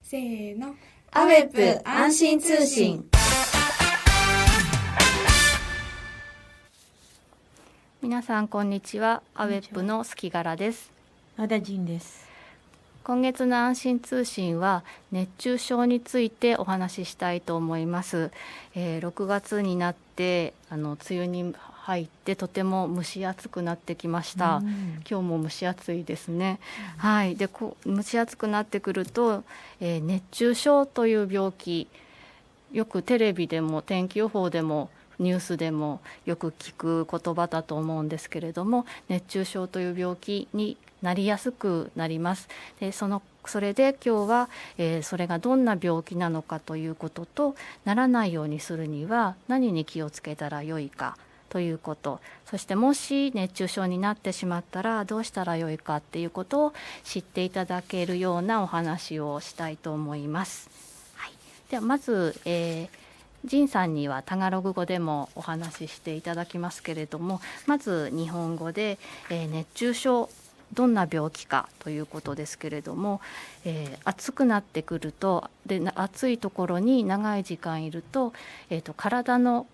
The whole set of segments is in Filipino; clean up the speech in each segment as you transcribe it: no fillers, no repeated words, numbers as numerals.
せーの。アウェップ安心通信。皆さんこんにちは。アウェップの隙柄です。和田仁です。今月の安心通信は熱中症についてお話ししたいと思います。6月になって梅雨に入ってとても蒸し暑くなってきました。今日も蒸し暑いですね。はい。で蒸し暑くなってくると、熱中症という病気、よくテレビでも天気予報でもニュースでもよく聞く言葉だと思うんですけれども、熱中症という病気になりやすくなります。でそれで今日は、それがどんな病気なのかということと、ならないようにするには何に気をつけたらよいかということ、そしてもし熱中症になってしまったらどうしたらよいかっていうことを知っていただけるようなお話をしたいと思います。はい、ではまず、仁さんにはタガログ語でもお話ししていただきますけれども、まず日本語で、熱中症どんな病気かということですけれども、暑くなってくると、で暑いところに長い時間いると、体の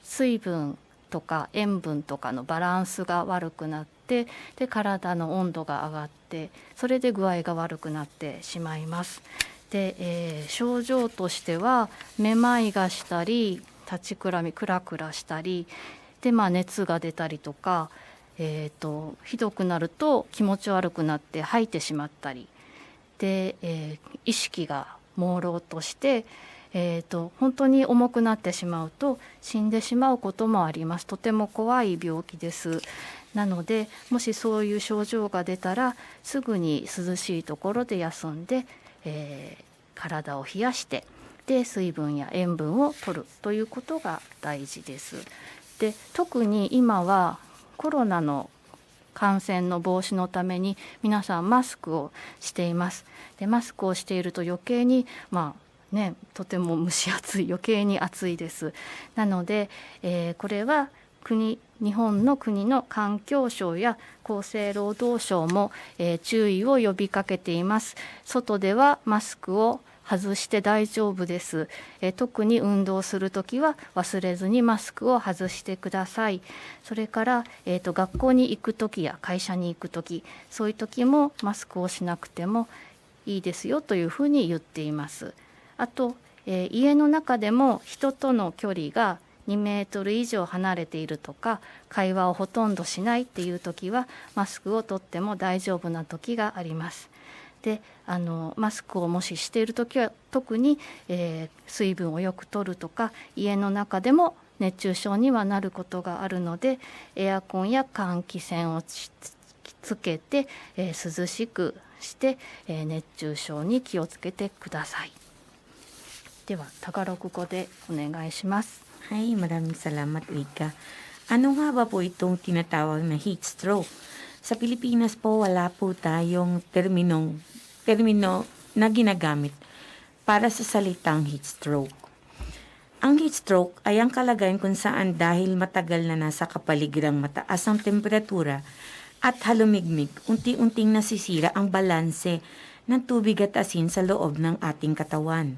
水分とか塩分とかのバランスが悪くなって、で体の温度が上がって、それで具合が悪くなってしまいます。で、症状としてはめまいがしたり、立ちくらみクラクラしたりで、熱が出たりとか、ひどくなると気持ち悪くなって吐いてしまったりで、意識が朦朧として、本当に重くなってしまうと死んでしまうこともあります。とても怖い病気です。なのでもしそういう症状が出たらすぐに涼しいところで休んで、体を冷やしてで水分や塩分を取るということが大事です。で特に今はコロナの感染の防止のために皆さんマスクをしています。でマスクをしていると余計にとても蒸し暑い、余計に暑いです。なので、これは日本の国の環境省や厚生労働省も、注意を呼びかけています。外ではマスクを外して大丈夫です。特に運動するときは忘れずにマスクを外してください。それから、学校に行くときや会社に行くとき、そういうときもマスクをしなくてもいいですよというふうに言っています。あと、家の中でも人との距離が2メートル以上離れているとか、会話をほとんどしないっていう時はマスクを取っても大丈夫な時があります。でマスクをもししている時は特に、水分をよく取るとか、家の中でも熱中症にはなることがあるので、エアコンや換気扇をつけて、涼しくして、熱中症に気をつけてください。ではタガログ語でお願いします。Hi, maraming salamat, Wika. Ano nga ba po itong tinatawag na heat stroke? Sa Pilipinas po, wala po tayong termino na ginagamit para sa salitang heat stroke. Ang heat stroke ay ang kalagayan kung saan dahil matagal na nasa kapaligirang mataas ang temperatura at halumigmig, unti-unting nasisira ang balanse ng tubig at asin sa loob ng ating katawan.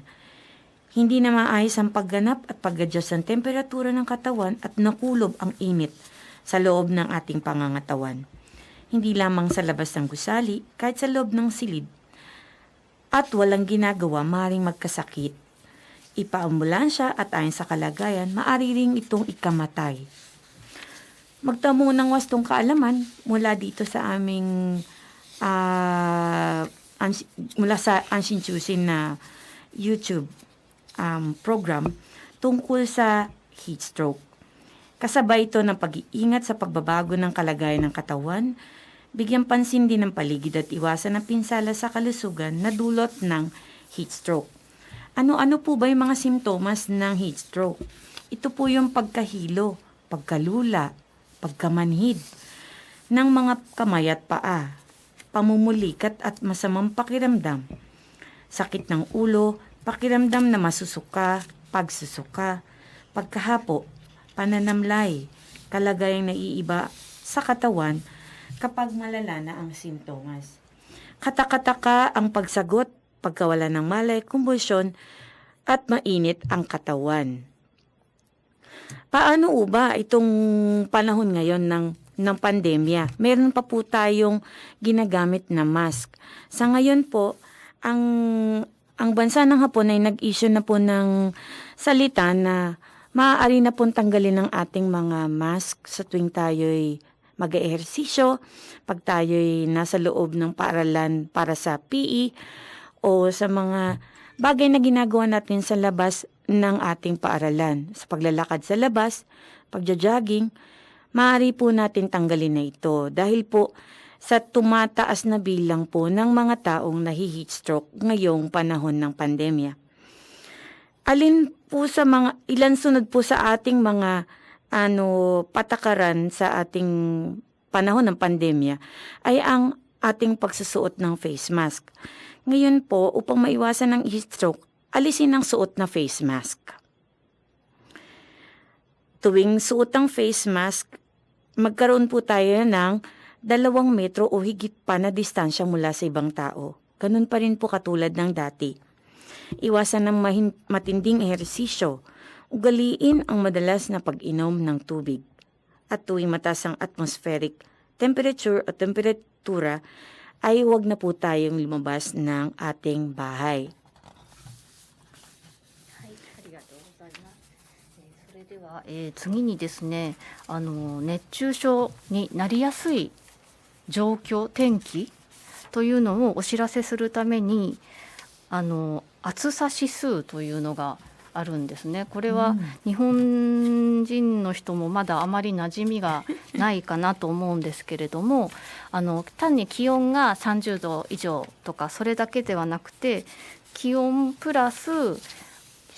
Hindi na maayos ang pagganap at pag-adjust ng temperatura ng katawan at nakulob ang init sa loob ng ating pangangatawan. Hindi lamang sa labas ng gusali, kahit sa loob ng silid. At walang ginagawa, maaaring magkasakit. Ipaambulansya at ayon sa kalagayan, maaari ring itong ikamatay. Magtamo ng wastong kaalaman mula dito sa aming mula sa Anshin Chusin na YouTube program tungkol sa heat stroke. Kasabay ito ng pag-iingat sa pagbabago ng kalagayan ng katawan, bigyan pansin din ng paligid at iwasan ang pinsala sa kalusugan na dulot ng heat stroke. Ano-ano po ba yung mga simptomas ng heat stroke? Ito po yung pagkahilo, pagkalula, pagkamanhid ng mga kamay at paa, pamumulikat at masamang pakiramdam, sakit ng ulo, pakiramdam na masusuka, pagsusuka, pagkahapo, pananamlay, kalagayang naiiba sa katawan kapag malala na ang simptomas. Katakataka ang pagsagot pagkawala ng malay, kumbulsyon, at mainit ang katawan. Paano ba itong panahon ngayon ng pandemya? Meron pa po tayong ginagamit na mask. Sa ngayon po, ang bansa ng Hapon ay nag-issue na po ng salita na maaari na pong tanggalin ang ating mga mask sa tuwing tayo'y mag-ehersisyo, pag tayo'y nasa loob ng paaralan para sa PE, o sa mga bagay na ginagawa natin sa labas ng ating paaralan. Sa paglalakad sa labas, pagja-jogging, maaari po natin tanggalin na ito dahil po sa tumataas na bilang po ng mga taong nahi-heat stroke ngayong panahon ng pandemya. Alin po sa ilan sunod po sa ating mga patakaran sa ating panahon ng pandemya ay ang ating pagsusuot ng face mask. Ngayon po, upang maiwasan ang heat stroke, alisin ang suot na face mask. Tuwing suot ang face mask, magkaroon po tayo ng 2 metro o higit pa na distansya mula sa ibang tao. Ganun pa rin po katulad ng dati. Iwasan ng matinding ehersisyo. Ugaliin ang madalas na pag-inom ng tubig. At tuwing mataas ang atmospheric temperature o temperatura, ay huwag na po tayong lumabas ng ating bahay. 次にですね、熱中症になりやすい状況、天気というのをお知らせするために暑さ指数というのがあるんですね。これは日本人の人もまだあまり馴染みがないかなと思うんですけれども、単に気温が30度以上とかそれだけではなくて、気温プラス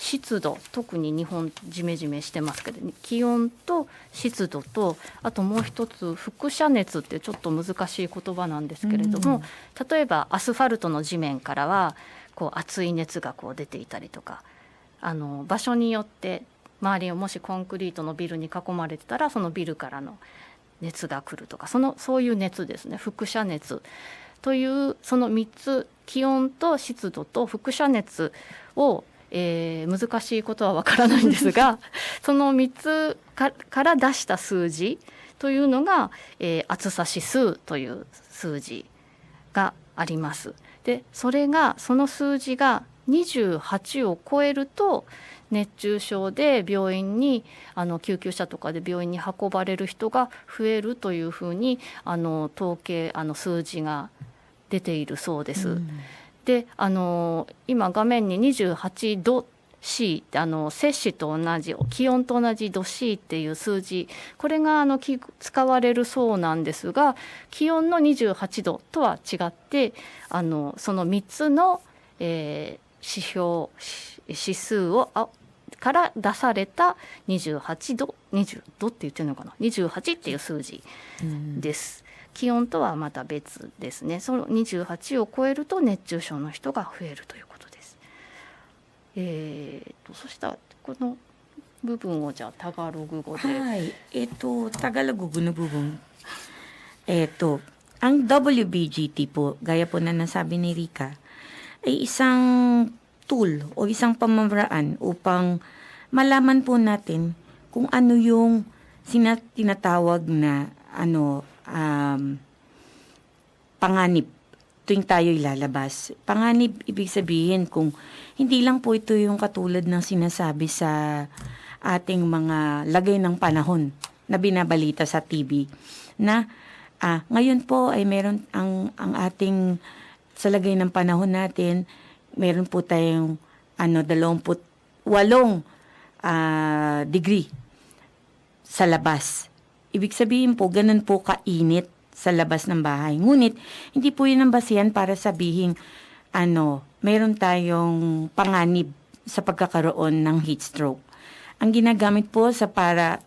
湿度、特に日本ジメジメしてますけど、気温と湿度と、あともう一つ輻射熱ってちょっと難しい言葉なんですけれども、例えばアスファルトの地面からは熱い熱が出ていたりとか、場所によって周りをもしコンクリートのビルに囲まれてたらそのビルからの熱が来るとか、そういう熱ですね、輻射熱というその3つ、気温と湿度と輻射熱を難しいことはわからないんですがその3つから出した数字というのが、暑さ指数という数字があります。でその数字が28を超えると熱中症で病院に救急車とかで病院に運ばれる人が増えるというふうに統計数字が出ているそうです。で今画面に28度 C って摂氏と同じ気温と同じ度 C っていう数字、これが使われるそうなんですが、気温の28度とは違ってその3つの、指数から出された28度20度って言ってるのかな、28っていう数字です。気温とはまた別ですね。その28を超えると熱中症の人が増えるということです。そしたらこの部分をじゃあタガログ語で。はい、Tagalog na bubong. Ang WBGT po, gaya po na nasabi ni Rica, ay isang tool o isang pamamaraan upang malaman po natin kung ano yung tinatawag na panganib tuwing tayo'y lalabas. Panganib, ibig sabihin kung hindi lang po ito yung katulad ng sinasabi sa ating mga lagay ng panahon na binabalita sa TV na ngayon po ay meron ang ating sa lagay ng panahon natin, meron po tayong 28 degree sa labas. Ibig sabihin po, ganun po kainit sa labas ng bahay. Ngunit, hindi po yun ang basihan para sabihin, meron tayong panganib sa pagkakaroon ng heat stroke. Ang ginagamit po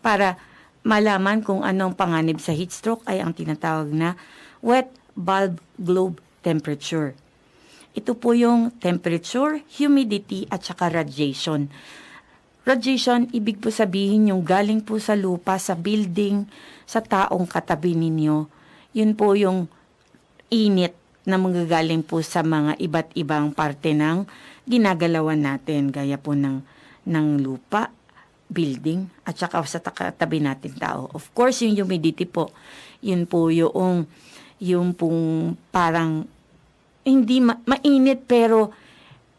para malaman kung anong panganib sa heat stroke ay ang tinatawag na wet bulb globe temperature. Ito po yung temperature, humidity, at saka radiation. Radiation, ibig po sabihin yung galing po sa lupa, sa building, sa taong katabi ninyo. Yun po yung init na manggagaling po sa mga iba't ibang parte ng ginagalawan natin, gaya po ng lupa, building, at saka sa tabi natin tao. Of course, yung humidity po, yun po yung pong parang hindi mainit pero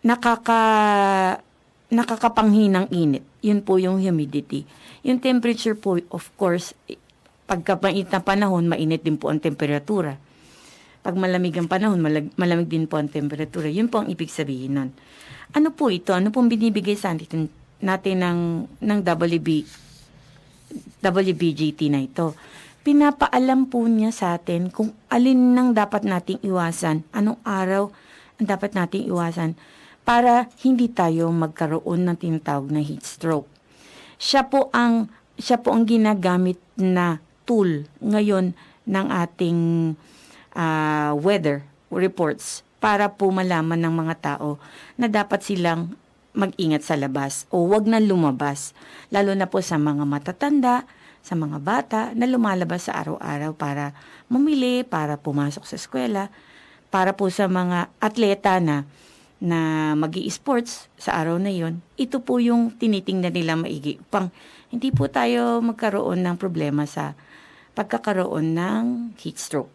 nakakapanghinang init. Yun po yung humidity. Yung temperature po, of course, pagka mainit na panahon, mainit din po ang temperatura. Pag malamig ang panahon, malamig din po ang temperatura. Yun po ang ibig sabihin nun. Ano po ito? Ano pong binibigay sa atin ng WBGT na ito? Pinapaalam po niya sa atin kung alin nang dapat nating iwasan, anong araw ang dapat nating iwasan para hindi tayo magkaroon ng tinatawag na heat stroke. Siya po ang ginagamit na tool ngayon ng ating weather reports para po malaman ng mga tao na dapat silang mag-ingat sa labas o wag na lumabas, lalo na po sa mga matatanda, sa mga bata na lumalabas sa araw-araw para mamili, para pumasok sa eskwela, para po sa mga atleta na mag-i-sports sa araw na yon. Ito po yung tinitingnan nila maigi upang hindi po tayo magkaroon ng problema sa pagkakaroon ng heat stroke.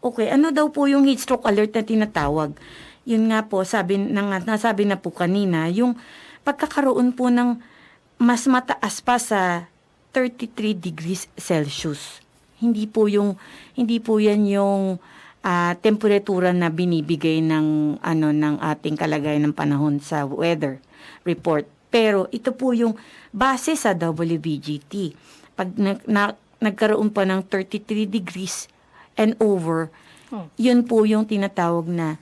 Okay, ano daw po yung heat stroke alert na tinatawag? Yun nga po, nasabi na po kanina, yung pagkakaroon po ng mas mataas pa sa 33 degrees Celsius. Hindi po yan yung temperatura na binibigay ng ating kalagayan ng panahon sa weather report. Pero ito po yung base sa WBGT. Pag nagkaroon pa ng 33 degrees and over, yun po yung tinatawag na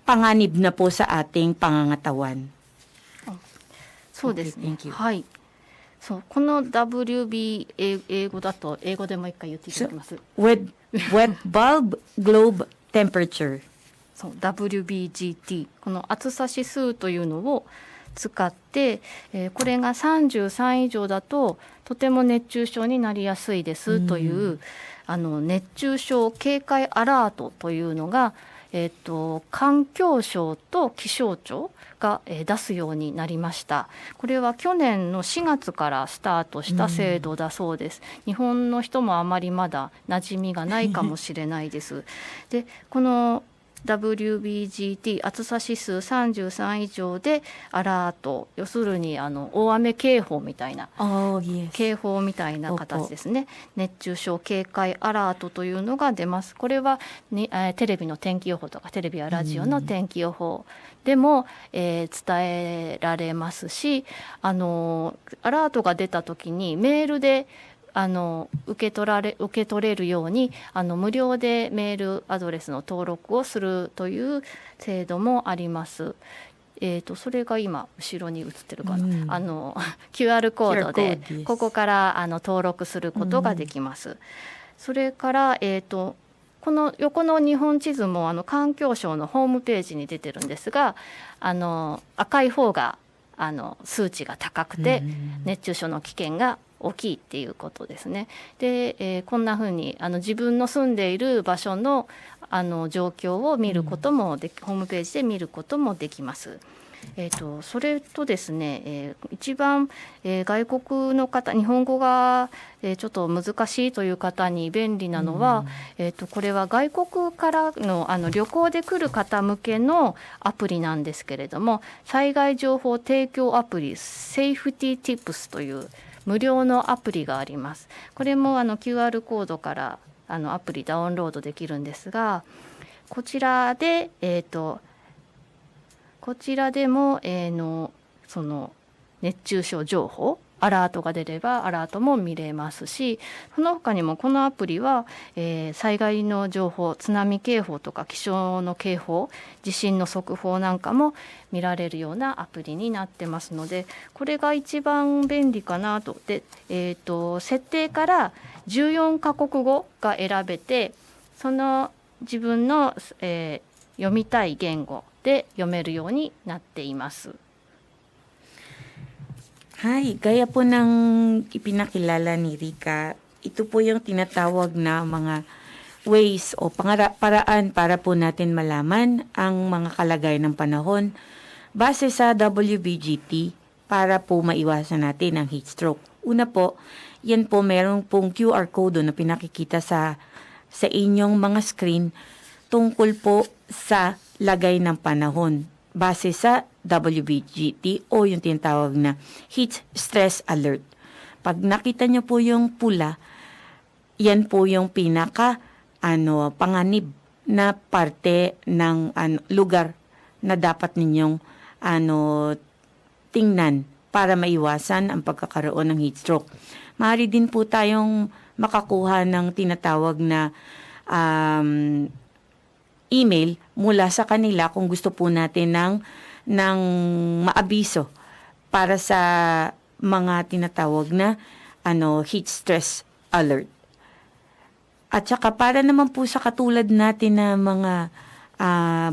panganib na po sa ating pangangatawan. そうですね。 Okay, thank you. はい。そう、この WB 英語だと英語でもう一回言っていただきます。Wet bulb globe temperature. そう WBGT この暑さ指数というのを使って、これが33以上だととても熱中症になりやすいですという、熱中症警戒アラートというのが、環境省と気象庁が出すようになりました。これは去年の4月からスタートした制度だそうです。日本の人もあまりまだ馴染みがないかもしれないです。で、このWBGT 暑さ指数33以上でアラート、要するに大雨警報みたいな、警報みたいな形ですね。熱中症警戒アラートというのが出ます。これは、テレビの天気予報とかテレビやラジオの天気予報でも、伝えられますし、アラートが出た時にメールで受け取れるように無料でメールアドレスの登録をするという制度もあります。それが今後ろに映ってるかな、QR コードでここから登録することができます。それから、この横の日本地図も環境省のホームページに出てるんですが、赤い方が数値が高くて熱中症の危険が大きいっていうことですね。で、こんな風に自分の住んでいる場所の状況を見ることもホームページで見ることもできます。それとですね、一番、外国の方、日本語が、ちょっと難しいという方に便利なのは、これは外国からの、旅行で来る方向けのアプリなんですけれども、災害情報提供アプリセーフティーティップスという無料のアプリがあります。これもQR コードからアプリダウンロードできるんですが、こちらで、こちらでも、その熱中症情報アラートが出ればアラートも見れますし、その他にもこのアプリは、災害の情報、津波警報とか気象の警報、地震の速報なんかも見られるようなアプリになってますので、これが一番便利かなと。で、設定から14カ国語が選べて、その自分の、読みたい言語で読めるようになっています。Hi, gaya po ng ipinakilala ni Rika, ito po yung tinatawag na mga ways o paraan para po natin malaman ang mga kalagayan ng panahon base sa WBGT para po maiwasan natin ang heat stroke. Una po, yan po meron pong QR code na pinakikita sa inyong mga screen tungkol po sa lagay ng panahon base sa WBGT o yung tinatawag na heat stress alert. Pag nakita nyo po yung pula, yan po yung panganib na parte ng lugar na dapat ninyong tingnan para maiwasan ang pagkakaroon ng heat stroke. Maaari din po tayong makakuha ng tinatawag na email mula sa kanila kung gusto po natin ng maabiso para sa mga tinatawag na heat stress alert. At saka para naman po sa katulad natin na mga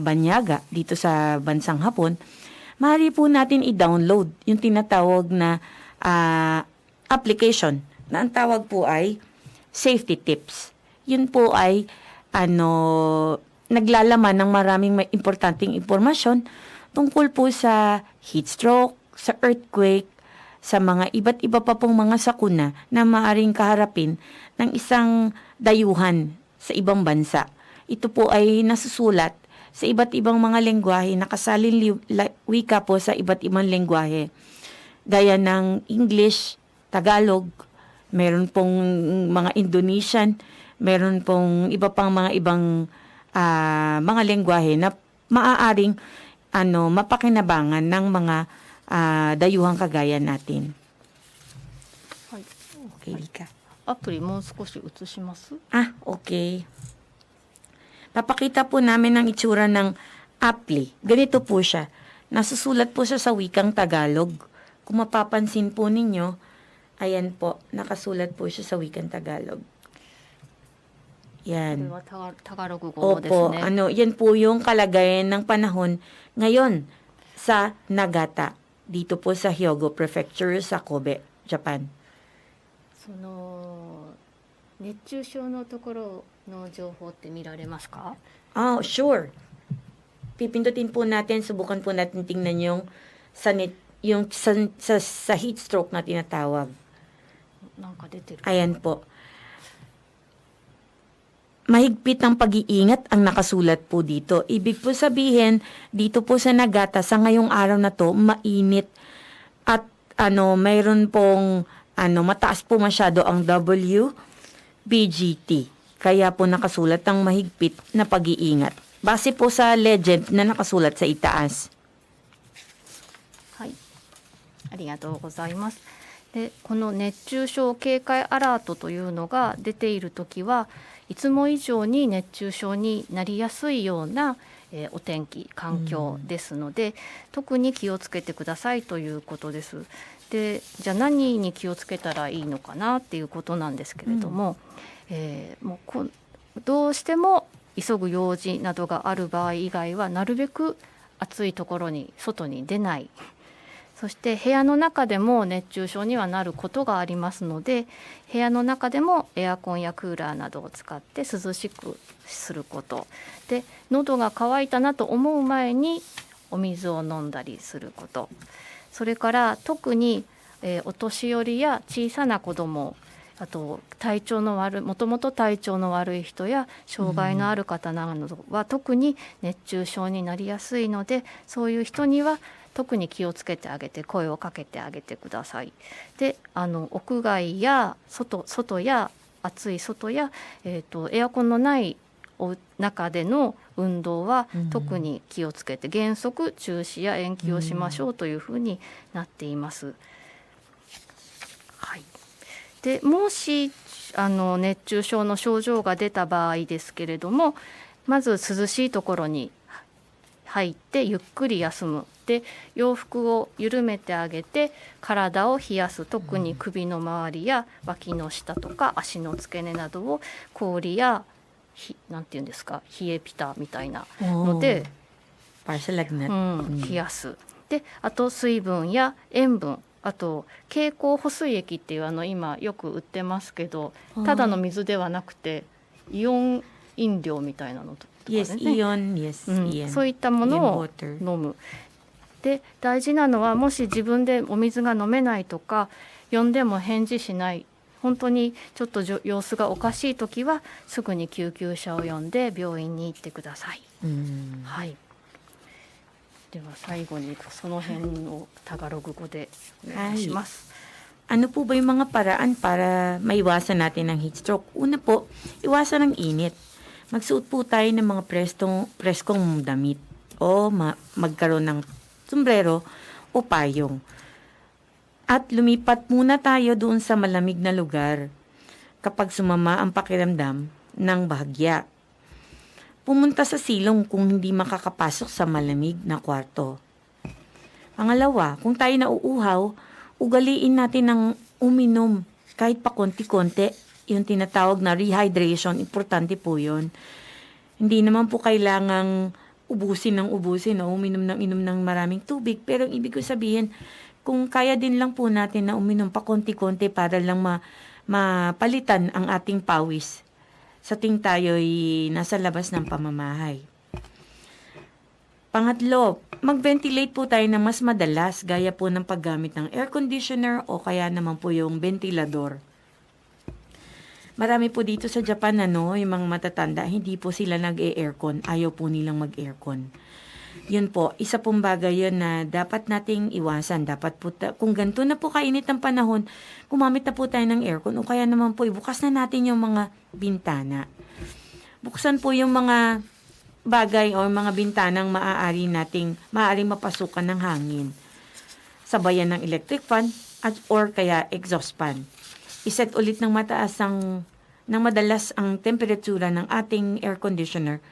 banyaga dito sa bansang Hapon, maaari po natin i-download yung tinatawag na application na ang tawag po ay Safety Tips. Yun po ay naglalaman ng maraming importanteng impormasyon tungkol po sa heat stroke, sa earthquake, sa mga iba't iba pa pong mga sakuna na maaring kaharapin ng isang dayuhan sa ibang bansa. Ito po ay nasusulat sa iba't ibang mga lengguwahe, nakasalin wika po sa iba't ibang lengguwahe. Gaya ng English, Tagalog, meron pong mga Indonesian, meron pong iba pang mga ibang mga lengguwahe na maaaring mapakinabangan ng mga dayuhang kagaya natin. Okay, Lika. アプリもう少し映します？ Okay. Papakita po namin ang itsura ng appli. Ganito po siya. Nasusulat po siya sa wikang Tagalog. Kung mapapansin po ninyo, ayan po, nakasulat po siya sa wikang Tagalog. これ Yan. はタガログ語です Opo, ね。 yan po yung kalagayan ng panahon ngayon sa Nagata. Dito po sa Hyogo Prefecture sa Kobe, Japan. その熱中症のところの情報って見られますか？ Sure. Pipindutin po natin, subukan po natin tingnan yung sa heat stroke na tinatawag. なんか出てる。 Ayan po. Mahigpit ang pag-iingat ang nakasulat po dito. Ibig po sabihin, dito po sa Nagata, sa ngayong araw na to, mainit. At mayroon pong mataas po masyado ang WBGT. Kaya po nakasulat ang mahigpit na pag-iingat. Base po sa legend na nakasulat sa itaas. はい、ありがとうございます。で、この熱中症警戒アラートというのが出ているときはいつも以上に熱中症になりやすいような、お天気環境ですので、特に気をつけてくださいということです。で、じゃあ何に気をつけたらいいのかなっていうことなんですけれども、もうどうしても急ぐ用事などがある場合以外はなるべく暑いところに外に出ない。そして部屋の中でも熱中症にはなることがありますので、部屋の中でもエアコンやクーラーなどを使って涼しくすることで、喉が渇いたなと思う前にお水を飲んだりすること、それから特に、お年寄りや小さな子ども、あともともと体調の悪い人や障害のある方などは特に熱中症になりやすいので、そういう人には特に気をつけてあげて声をかけてあげてください。で、屋外や外や暑い外や、エアコンのない中での運動は特に気をつけて、原則中止や延期をしましょうというふうになっています。はい。で、もし熱中症の症状が出た場合ですけれども、まず涼しいところに入ってゆっくり休む。で、洋服を緩めてあげて体を冷やす。特に首の周りや脇の下とか足の付け根などを氷やなんていうんですか、冷えピタみたいなので、para sa lagnat. 冷やす。で、あと水分や塩分、あと経口補水液っていう今よく売ってますけど、ただの水ではなくてイオン飲料みたいなのとかね、 Yes, iyon. Yes, うん、 iyon. そういったものを Iyon water. 飲む。で大事なのは、もし自分でお水が飲めないとか、呼んでも返事しない、本当にちょっと様子がおかしいときはすぐに救急車を呼んで病院に行ってください。はい、では最後にその辺をタガログ語でお願いします。Ano po ba yung mga paraan para maiwasan natin ang heat stroke? Una po, iwasan ang init. Magsuot po tayo ng mga preskong damit o magkaroon ng sombrero o payong. At lumipat muna tayo doon sa malamig na lugar kapag sumama ang pakiramdam ng bahagya. Pumunta sa silong kung hindi makakapasok sa malamig na kwarto. Pangalawa, kung tayo nauuhaw, ugaliin natin ng uminom kahit pa konti-konti. Yung tinatawag na rehydration, importante po yun. Hindi naman po kailangang ubusin o uminom ng maraming tubig. Pero ibig ko sabihin, kung kaya din lang po natin na uminom pa konti-konti para lang mapalitan ang ating pawis sa ting tayo'y nasa labas ng pamamahay. Pangatlo, mag-ventilate po tayo ng mas madalas, gaya po ng paggamit ng air conditioner o kaya naman po yung ventilador. Marami po dito sa Japan, yung mga matatanda, hindi po sila nag-e-aircon. Ayaw po nilang mag-aircon. Yun po, isa pong bagay yun na dapat nating iwasan. Dapat po, kung ganito na po kainit ang panahon, gumamit na po tayo ng aircon o kaya naman po, ibukas na natin yung mga bintana. Buksan po yung mga bagay o mga bintanang maaaring mapasukan ng hangin. Sabayan ng electric fan or kaya exhaust fan. Iset ulit ng madalas ang temperatura ng ating air conditioner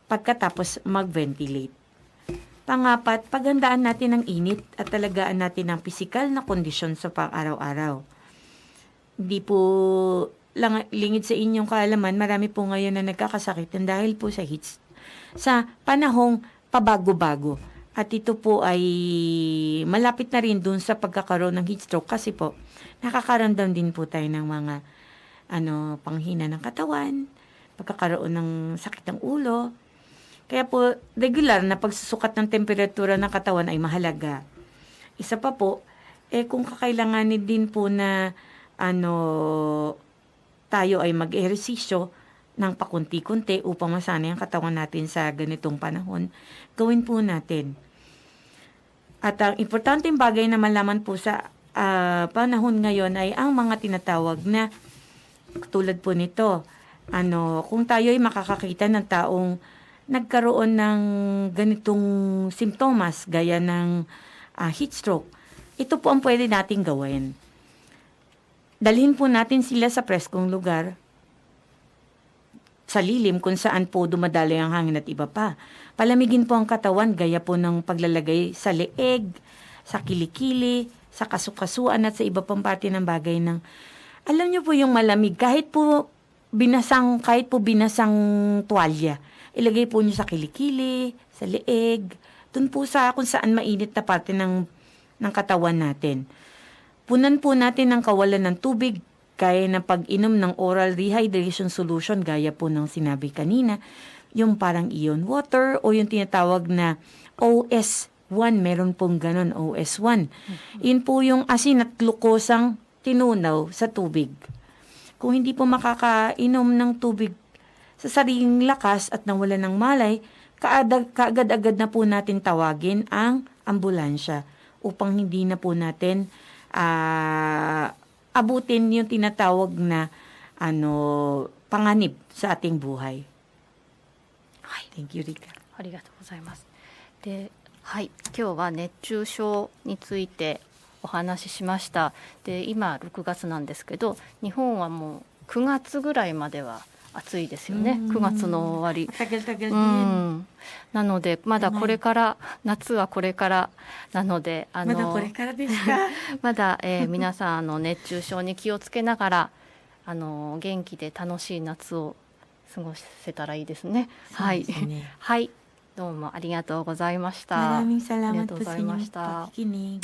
pagkatapos mag-ventilate. Pangapat, paghandaan natin ang init at talagaan natin ang pisikal na kondisyon sa pang-araw-araw. Hindi po lingid sa inyong kaalaman, marami po ngayon na nagkakasakitan dahil po sa panahong pabago-bago. At ito po ay malapit na rin dun sa pagkakaroon ng heat stroke kasi po nakakaramdam din po tayo ng mga panghina ng katawan, pagkakaroon ng sakit ng ulo. Kaya po regular na pagsusukat ng temperatura ng katawan ay mahalaga. Isa pa po, kung kakailanganin din po na tayo ay mag-ehersisyo ng pakunti-kunti upang masanay ang katawan natin sa ganitong panahon, gawin po natin. At ang importanteng bagay na malaman po sa panahon ngayon ay ang mga tinatawag na tulad po nito. Kung tayo ay makakakita ng taong nagkaroon ng ganitong simptomas gaya ng heat stroke, ito po ang pwede nating gawin. Dalhin po natin sila sa preskong lugar, sa lilim kung saan po dumadaloy ang hangin at iba pa. Palamigin po ang katawan gaya po ng paglalagay sa leeg, sa kilikili, sa kasukasuan at sa iba pang parte ng bagay ng alam niyo po yung malamig kahit po binasang tuwalya. Ilagay po niyo sa kilikili, sa leeg, dun po sa kung saan mainit na parte ng katawan natin. Punan po natin ang kawalan ng tubig kaya ng pag-inom ng oral rehydration solution gaya po ng sinabi kanina, yung parang ion water o yung tinatawag na OS1, meron pong ganon, OS1. Yun po yung asin at glukosang tinunaw sa tubig. Kung hindi po makakainom ng tubig sa sariling lakas at nawala ng malay, kaagad-agad na po natin tawagin ang ambulansya upang hindi na po natin abutin yung tinatawag na panganib sa ating buhay. Thank you, Rika. ありがとうございます。で、はい、今日は熱中症についてお話ししました。で、今6月なんですけど、日本はもう9月ぐらいまでは暑いですよね。9月の終わり。Tagal-tagal din. なのでまだこれから夏はこれからなのでまだこれからですか。まだ、皆さん熱中症に気をつけながら元気で楽しい夏を過ごせたらいいですね。はい、はい、どうもありがとうございました。 Maraming ありが salamat とう po ご sa ざいま inyong した。 pakikinig.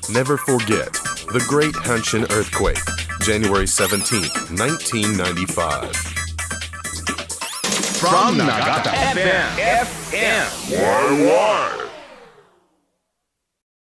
Never forget, The Great Hanshin Earthquake, January 17, 1995. From Nagata FM.